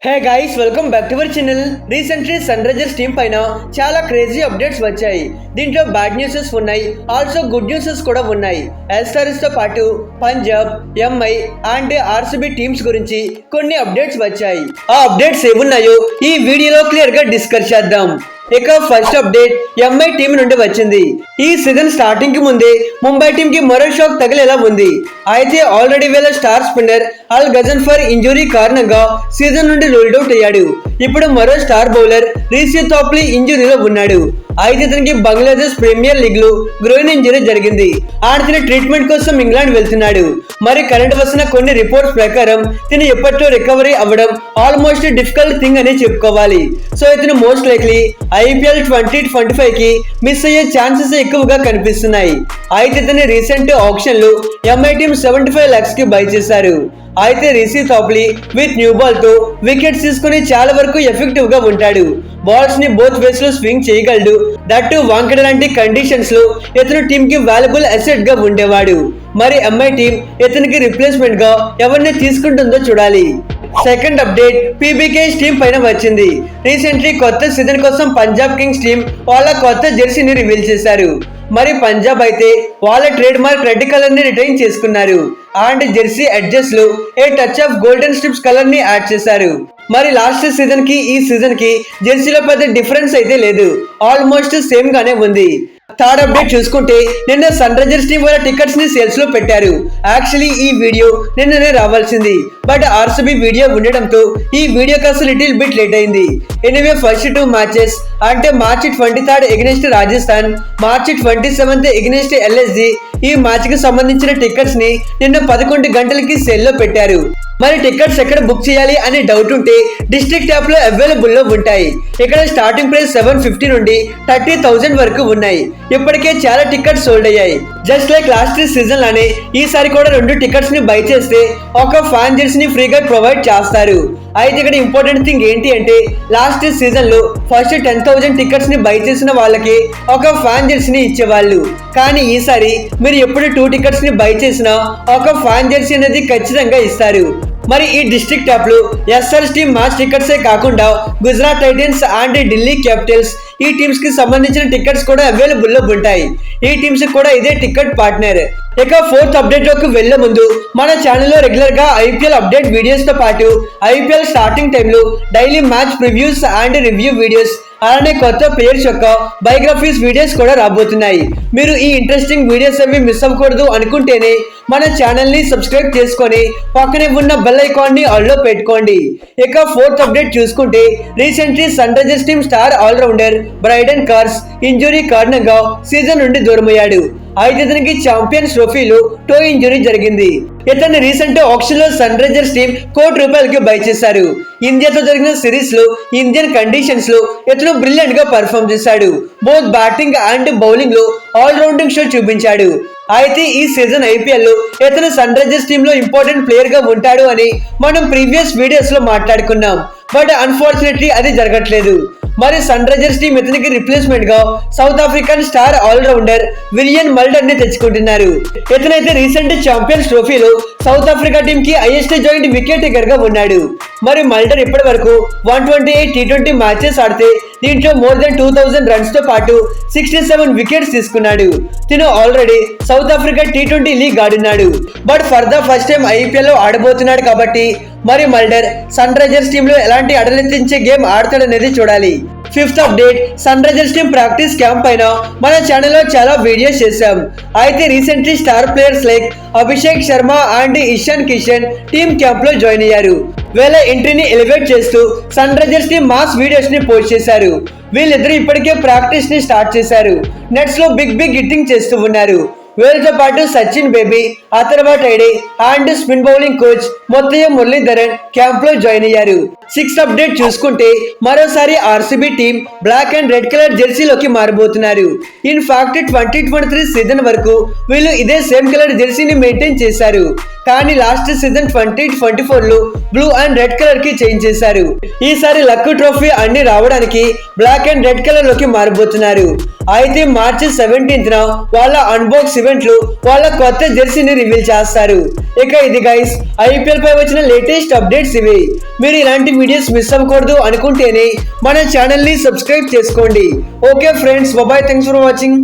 Hey guys, welcome back to our channel. Recently Sunrisers team పైన చాలా crazy updates వచ్చాయి. దీంట్లో bad newses ఉన్నాయి, ఆల్సో గుడ్ న్యూసెస్ కూడా ఉన్నాయి. ఎస్ఆర్ఎస్ తో పాటు Punjab, MI and RCB teams గురించి కొన్ని అప్డేట్స్ వచ్చాయి. ఆ అప్డేట్స్ ఏమున్నాయో ఈ వీడియోలో క్లియర్ గా డిస్కస్ చేద్దాం. ఇక ఫస్ట్ అప్డేట్ ఎంఐ టీం నుండి వచ్చింది. ఈ సీజన్ స్టార్టింగ్ కి ముందే ముంబై టీం కి మరో షాక్ తగిలేలా ఉంది. అయితే ఆల్రెడీ వీళ్ళ స్టార్ స్పిన్నర్ అల్ గజన్ఫర్ ఇంజురీ కారణంగా సీజన్ నుండి రూల్డ్ అవుట్ అయ్యాడు. ఇప్పుడు మరో స్టార్ బౌలర్ రిషి థాప్లీ ఇంజురీలో ఉన్నాడు. అయితే ఇతనికి బంగ్లాదేశ్ ప్రీమియర్ లీగ్ లో గ్రోయిన్ ఇంజరీ జరిగింది. ఆడిన ట్రీట్మెంట్ కోసం ఇంగ్లాండ్ వెళ్తున్నాడు. మరి కరెంట్ వస్తున్న కొన్ని రిపోర్ట్స్ ప్రకారం తిని ఎప్పట్లో రికవరీ అవ్వడం ఆల్మోస్ట్ డిఫికల్ట్ థింగ్ అని చెప్పుకోవాలి. సో ఇతను మోస్ట్ లైక్లీ IPL 2025 కి మిస్ అయ్యే ఛాన్సెస్ ఎక్కువగా కనిపిస్తున్నాయి. అయితే ఇతని రీసెంట్ ఆప్షన్ లో ఎంఐ టీమ్ 75 lakhs కి బై చేశారు. అయితే రిషి థాప్లీ విత్ న్యూ బాల్ తో వికెట్స్ తీసుకుని చాలా వరకు ఎఫెక్టివ్ గా ఉంటాడు. బాల్స్ ని బోత్ వేస్ లో స్వింగ్ చేయగలడు. దట్టు వాంకడ లాంటి కండిషన్స్ లో ఇతను టీమ్ కి వాల్యుబుల్ అసెట్ గా ఉండేవాడు. మరి ఎంఐ టీం ఇతనికి రిప్లేస్మెంట్ గా ఎవరిని తీసుకుంటుందో చూడాలి. సెకండ్ అప్డేట్ పీబీకే టీం పైన వచ్చింది. రీసెంట్లీ కొత్త సీజన్ కోసం పంజాబ్ కింగ్స్ టీం వాళ్ళ కొత్త జెర్సీని రివీల్ చేశారు. మరి పంజాబ్ అయితే వాళ్ళ ట్రేడ్ మార్క్ రెడ్ కలర్ ని రిటైన్ చేసుకున్నారు అండ్ జెర్సీ ఎడ్జెస్ లో a touch of golden stripes colour ని యాడ్ చేశారు. మరి లాస్ట్ సీజన్ కి ఈ సీజన్ కి జెర్సీలో పెద్ద డిఫరెన్స్ అయితే లేదు, ఆల్మోస్ట్ సేమ్ గానే ఉంది. థర్డ్ అప్డేట్ చూసుకుంటే నిన్న సన్ రైజర్స్ టీం వాళ్ళ టికెట్స్ ని సేల్స్ లో పెట్టారు. యాక్చువల్లీ ఈ వీడియో నిన్ననే రావాల్సింది, బట్ ఆర్సీబీ వీడియో ఉండడంతో ఈ వీడియో కాస్త లిటిల్ బిట్ లేట్ అయింది. ఎనీవే ఫస్ట్ 2 మ్యాచెస్ అంటే మార్చి 23 ఎగెనిస్ట్ రాజస్థాన్, మార్చి 27 ఎగెనిస్ట్ LSG ఈ మ్యాచ్ కి సంబంధించిన టికెట్స్ ని నిన్న 11 గంటలకి సేల్ లో పెట్టారు. మరి టికెట్స్ ఎక్కడ బుక్ చేయాలి అనే డౌట్ ఉంటే డిస్ట్రిక్ట్ యాప్ లో అవైలబుల్ లో ఉంటాయి. ఇక్కడ స్టార్టింగ్ ప్రైస్ 750 నుండి 30,000 వరకు ఉన్నాయి. ఇప్పటికే చాలా టికెట్స్ సోల్డ్ అయ్యాయి. జస్ట్ లైక్ లాస్ట్ సీజన్ లానే ఈసారి కూడా 2 టికెట్స్ ని బై చేస్తే ఒక ఫ్యాన్ జెర్సీ ని ఫ్రీగా ప్రొవైడ్ చేస్తారు. అయితే ఇక్కడ ఇంపార్టెంట్ థింగ్ ఏంటి అంటే లాస్ట్ సీజన్ లో ఫస్ట్ 10,000 టికెట్స్ ని బై చేసిన వాళ్ళకి ఒక ఫ్యాన్ జెర్సీని ఇచ్చేవాళ్ళు. కానీ ఈసారి మీరు ఎప్పుడు 2 టికెట్స్ ని బై చేసినా ఒక ఫ్యాన్ జెర్సీ అనేది ఖచ్చితంగా ఇస్తారు. మరి ఈ డిస్ట్రిక్ట్ యాప్ లో ఎస్ఆర్ఎస్ టీమ్ మ్యాచ్ టికెట్స్ కాకుండా Gujarat Titans and Delhi Capitals ఈ టీమ్స్ కి సంబంధించిన టికెట్స్ కూడా అవైలబుల్ లో ఉంటాయి. ఈ టీమ్స్ కూడా ఇదే టికెట్ పార్ట్నర్. ఇక ఫోర్త్ అప్డేట్ లోకి వెళ్లే ముందు మన ఛానల్లో రెగ్యులర్ గా IPL అప్డేట్ వీడియోస్ తో పాటు IPL స్టార్టింగ్ టైంలో daily match previews and review videos అలానే కొత్త ప్లేయర్స్ యొక్క బయోగ్రఫీస్ వీడియోస్ కూడా రాబోతున్నాయి. మీరు ఈ ఇంట్రెస్టింగ్ వీడియోస్ అవి మిస్ అవ్వకూడదు అనుకుంటేనే మన ఛానల్ ని సబ్స్క్రైబ్ చేసుకొని పక్కనే ఉన్న బెల్ ఐకాన్ ని ఆల్ లో పెట్టుకోండి. ఇక ఫోర్త్ అప్డేట్ చూసుకుంటే recently Sunrisers team star all-rounder Brydon Carse injury కారణంగా సీజన్ నుండి దూరమయ్యాడు. అయితే ఇతనికి ఛాంపియన్స్ ట్రోఫీలో టో ఇంజురీ జరిగింది. ఇతన్ని రీసెంట్ ఆక్షన్ లో సన్ రైజర్స్ టీం ₹1 బై చేశారు. ఇండియాతో జరిగిన సిరీస్ లో ఇండియన్ కండిషన్స్ లో ఇతను బ్రిలియంట్ గా పర్ఫామ్ చేశాడు. బోత్ బ్యాటింగ్ అండ్ బౌలింగ్ లో ఆల్ రౌండింగ్ షో చూపించాడు. అయితే ఈ సీజన్ IPL లో ఇతను సన్ రైజర్స్ టీమ్ లో ఇంపార్టెంట్ ప్లేయర్ గా ఉంటాడు అని మనం ప్రీవియస్ వీడియోస్ లో మాట్లాడుకున్నాం. బట్ అన్ఫార్చునేట్లీ అది జరగట్లేదు. మరి సన్ రైజర్స్ టీం ఇతనికి రిప్లేస్మెంట్ గా South African star allrounder Wiaan Mulder ని తెచ్చుకుంటున్నారు. ఇతనైతే రీసెంట్ ఛాంపియన్స్ ట్రోఫీలో సౌత్ ఆఫ్రికా టీం కి హైయెస్ట్ జాయింట్ వికెట్ టేకర్ గా ఉన్నాడు. మరి మల్డర్ ఇప్పటి వరకు 128 T20 మ్యాచెస్ ఆడితే దీంట్లో మోర్ దెన్ 2000 రన్స్ తో పాటు 67 వికెట్స్ తీసుకున్నాడు. తిను already South Africa T20 league ఆడినాడు. But for the first time IPL లో ఆడబోతున్నాడు కాబట్టి మరి మల్డర్ సన్ రైజర్స్ టీమ్ లో ఎలాంటి అడలెత్తించే గేమ్ ఆడతాడనేది చూడాలి. Fifth update Sunrisers team practice camp పైన మన ఛానల్లో చాలా వీడియోస్ చేశాం. అయితే recently star players like Abhishek Sharma and Ishan Kishan team camp లో జాయిన్ అయ్యారు. వీళ్ళ ఎంట్రీని ఎలివేట్ చేస్తూ Sunrisers team mass videos ని పోస్ట్ చేశారు. వీళ్ళిద్దరు ఇప్పటికే ప్రాక్టీస్ ని స్టార్ట్ చేశారు. నెట్స్ లో బిగ్ హిట్టింగ్ చేస్తూ ఉన్నారు. వీళ్ళతో పాటు Sachin Baby, Atharva Taide and spin bowling coach Muttiah Muralitharan camp లో జాయిన్ అయ్యారు. సిక్స్త్ అప్డేట్ చూసుకుంటే మరోసారి RCB team black and red colour జెర్సీలోకి మారబోతున్నారు. ఇన్ ఫ్యాక్ట్ 2023 సీజన్ వరకు వీళ్ళు ఇదే సేమ్ కలర్ జెర్సీని మెయింటైన్ చేశారు. కానీ లాస్ట్ సీజన్ 2024 లో బ్లూ అండ్ రెడ్ కలర్ కి చేంజ్ చేశారు. ఈసారి లక్ ట్రోఫీ అన్ని రావడానికి బ్లాక్ అండ్ రెడ్ కలర్ లోకి మారిపోతున్నారు. అయితే మార్చి 17th వాళ్ళ అన్బాక్స్ ఈవెంట్ లో వాళ్ళ కొత్త జెర్సీని రివీల్ చేస్తారు. ఇక ఇది గైస్ ఐపీఎల్ పై వచ్చిన లేటెస్ట్ అప్డేట్స్ ఇవి. మీరు ఇలాంటి వీడియోస్ మిస్ అవ్వకూడదు అనుకుంటేనే మన ఛానల్ ని సబ్స్క్రైబ్ చేసుకోండి. Okay friends, bye, thanks for watching.